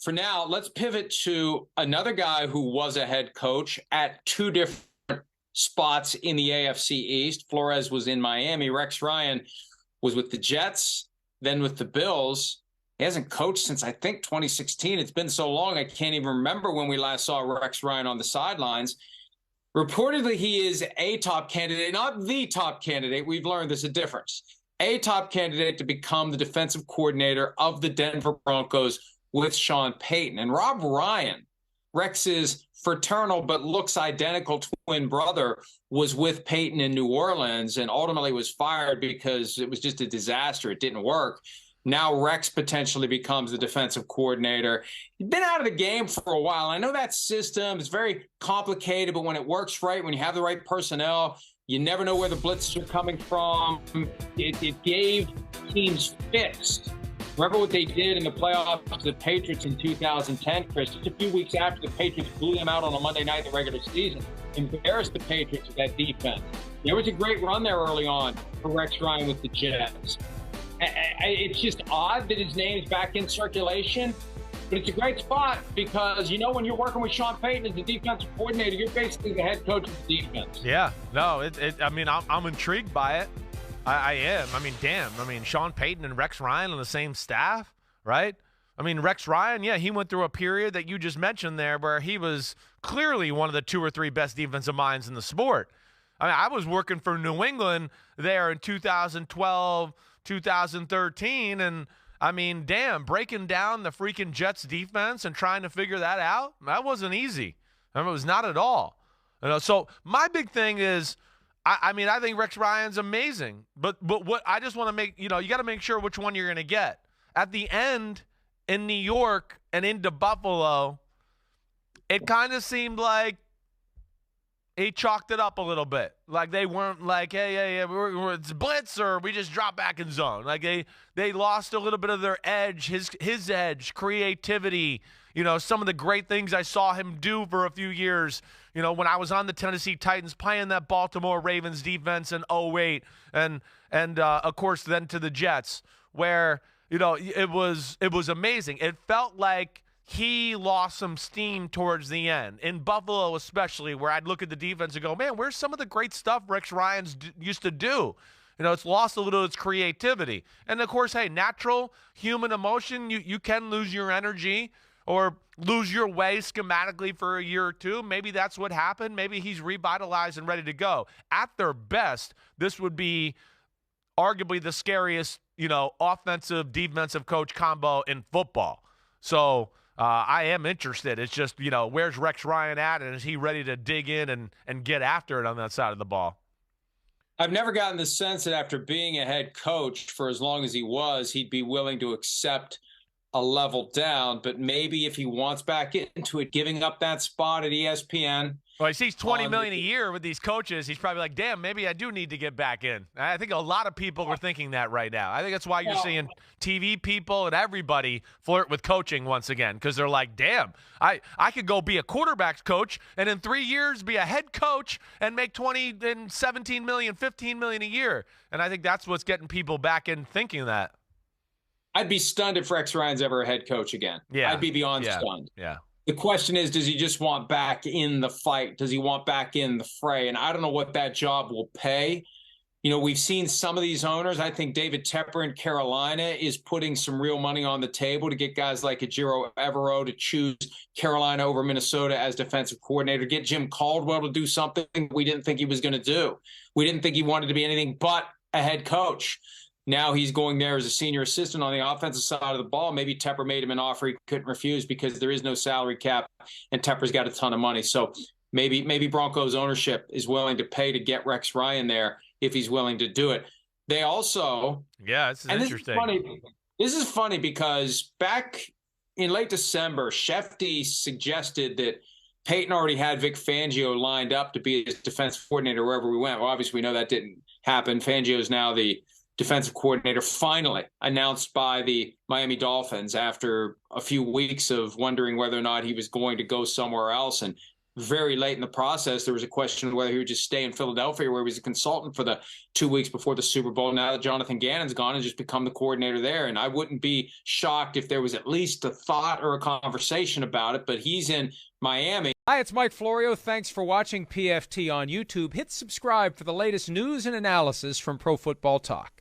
for now, let's pivot to another guy who was a head coach at two different spots in the AFC East. Flores was in Miami. Rex Ryan was with the Jets, then with the Bills. He hasn't coached since, I think, 2016. It's been so long, I can't even remember when we last saw Rex Ryan on the sidelines. Reportedly, he is a top candidate, not the top candidate. We've learned there's a difference. A top candidate to become the defensive coordinator of the Denver Broncos with Sean Payton. And Rob Ryan, Rex's fraternal but looks identical twin brother, was with Payton in New Orleans and ultimately was fired because it was just a disaster. It didn't work. Now Rex potentially becomes the defensive coordinator. He's been out of the game for a while. I know that system is very complicated, but when it works right, when you have the right personnel, you never know where the blitzes are coming from. It gave teams fits. Remember what they did in the playoffs to the Patriots in 2010, Chris? Just a few weeks after the Patriots blew them out on a Monday night in the regular season, embarrassed the Patriots with that defense. There was a great run there early on for Rex Ryan with the Jets. It's just odd that his name's back in circulation, but it's a great spot because, when you're working with Sean Payton as the defensive coordinator, you're basically the head coach of the defense. Yeah, no, I'm intrigued by it. I am. Damn. Sean Payton and Rex Ryan on the same staff, right? Rex Ryan, yeah, he went through a period that you just mentioned there where he was clearly one of the 2 or 3 best defensive minds in the sport. I was working for New England there in 2012, 2013, and damn, breaking down the freaking Jets defense and trying to figure that out, that wasn't easy. It was not at all. So my big thing is, I think Rex Ryan's amazing, but what I just want to make, you got to make sure which one you're going to get. At the end, in New York and into Buffalo, it kind of seemed like he chalked it up a little bit. Like they weren't like, hey, it's blitz or we just drop back in zone. Like they lost a little bit of their edge, his edge, creativity. Some of the great things I saw him do for a few years, when I was on the Tennessee Titans playing that Baltimore Ravens defense in 2008 and of course then to the Jets where, it was amazing. It felt like he lost some steam towards the end. In Buffalo especially, where I'd look at the defense and go, man, where's some of the great stuff Rex Ryan used to do? It's lost a little of its creativity. And, of course, hey, natural human emotion, you can lose your energy or lose your way schematically for a year or two. Maybe that's what happened. Maybe he's revitalized and ready to go. At their best, this would be arguably the scariest, offensive, defensive coach combo in football. So I am interested. It's just, where's Rex Ryan at, and is he ready to dig in and get after it on that side of the ball? I've never gotten the sense that after being a head coach for as long as he was, he'd be willing to accept a level down. But maybe if he wants back into it, giving up that spot at ESPN. Well, he sees $20 million a year with these coaches. He's probably like, damn, maybe I do need to get back in. I think a lot of people are thinking that right now. I think that's why you're seeing TV people and everybody flirt with coaching once again, because they're like, damn, I could go be a quarterback's coach and in 3 years be a head coach and make $20 and $17 million, $15 million a year. And I think that's what's getting people back in thinking that. I'd be stunned if Rex Ryan's ever a head coach again. Yeah. I'd be beyond stunned. Yeah. The question is, does he just want back in the fight? Does he want back in the fray? And I don't know what that job will pay. We've seen some of these owners. I think David Tepper in Carolina is putting some real money on the table to get guys like Ejiro Evero to choose Carolina over Minnesota as defensive coordinator, get Jim Caldwell to do something we didn't think he was going to do. We didn't think he wanted to be anything but a head coach. Now he's going there as a senior assistant on the offensive side of the ball. Maybe Tepper made him an offer he couldn't refuse because there is no salary cap and Tepper's got a ton of money. So maybe Broncos ownership is willing to pay to get Rex Ryan there if he's willing to do it. They also – yeah, this is interesting. This is funny because back in late December, Shefty suggested that Payton already had Vic Fangio lined up to be his defensive coordinator wherever we went. Well, obviously we know that didn't happen. Fangio is now the defensive coordinator, finally announced by the Miami Dolphins after a few weeks of wondering whether or not he was going to go somewhere else. And very late in the process, there was a question of whether he would just stay in Philadelphia, where he was a consultant for the 2 weeks before the Super Bowl. Now that Jonathan Gannon's gone, and just become the coordinator there. And I wouldn't be shocked if there was at least a thought or a conversation about it, but he's in Miami. Hi, it's Mike Florio. Thanks for watching PFT on YouTube. Hit subscribe for the latest news and analysis from Pro Football Talk.